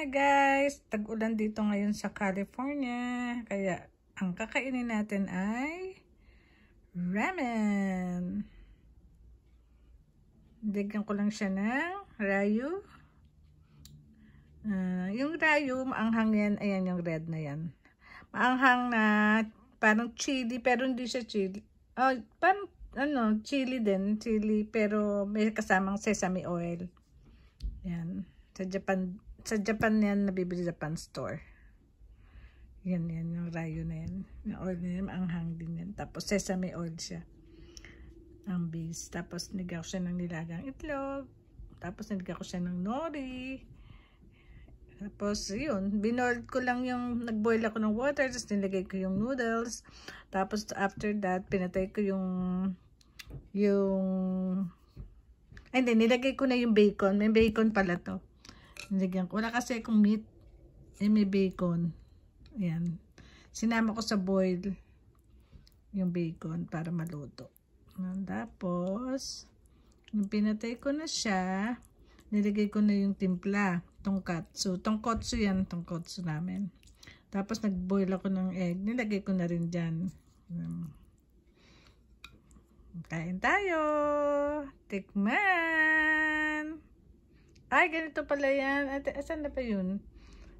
Hi guys! Tag-ulan dito ngayon sa California. Kaya ang kakainin natin ay ramen. Digyan ko lang siya ng rayu. Yung rayu, maanghang yan. Ayan yung red na yan. Maanghang na parang chili pero hindi siya chili. Oh, parang chili din. Chili pero may kasamang sesame oil. Yan. Sa Japan yan nabibili sa Japan store. Yan yung rayo na yan. Yung oil na yan, maanghang din yan. Tapos sesame oil siya. Ang base. Tapos nilagyan ko siya ng nilagang itlog. Tapos nilagyan ko siya ng nori. Tapos yun, binoiled ko lang yung, nagboil ako ng water. Tapos nilagay ko yung noodles. Tapos after that, pinatay ko ay hindi, nilagay ko na yung bacon. May bacon pala to. Nilagyan ko. Wala kasi akong meat. May bacon. Ayan. Sinama ko sa boil yung bacon para maluto. Tapos, yung pinatay ko na siya, nilagay ko na yung timpla. Tonkatsu. Tonkotsu yan. Tonkotsu namin. Tapos, nagboil ako ng egg. Nilagay ko na rin dyan. Kain tayo. Tikman. Ay, ganito pala yan. Asan na pa yun?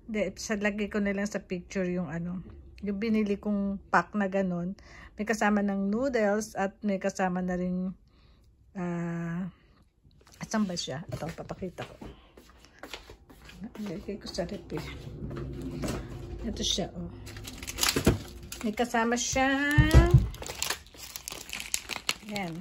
Hindi, lagay ko na lang sa picture yung yung binili kong pack na ganun. May kasama ng noodles at may kasama na rin asan ba siya? Ito, papakita ko. Lagay ko sa rep eh. Ito siya, oh. May kasama siya. Yan.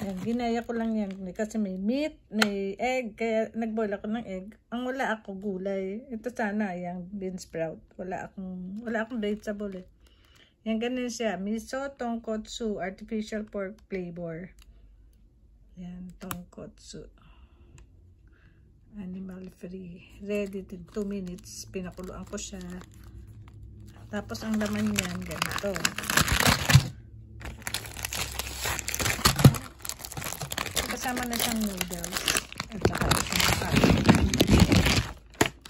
Ayan, ginaya ko lang yan kasi may meat, may egg, kaya nagboil ako ng egg. Ang wala ako gulay. Ito sana yung bean sprout. Wala akong vegetable eh. Yan, ganun siya. Miso, tonkotsu, artificial pork flavor. Yan, tonkotsu. Animal free. Ready in 2 minutes. Pinakuluan ko siya. Tapos ang laman niyan, ganito. Kasama na siyang noodles. At saka isang kanin.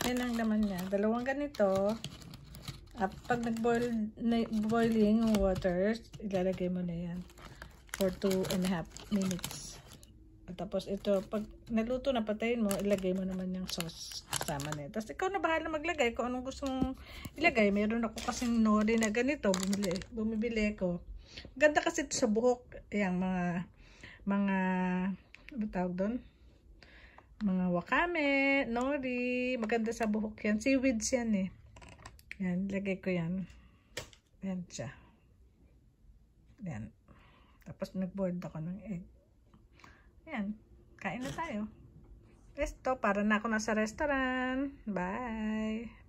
Yan ang laman niya. Dalawang ganito. At pag nag-boiling yung water, ilalagay mo na yan for 2.5 minutes. At tapos ito, pag naluto na, patayin mo, ilagay mo naman yung sauce kasama na. Tapos ikaw na bahala maglagay kung anong gusto mong ilagay. Meron ako kasing nori na ganito. Bumibili ko. Ganda kasi ito sa buhok. Ayan, mga ano tawag doon? Mga wakame, nori, maganda sa buhok yan. Seaweeds yan eh. Yan, lagay ko yan. Yan siya. Yan. Tapos nag-board ako ng egg. Yan. Kain na tayo. Esto, para na ako nasa restaurant. Bye!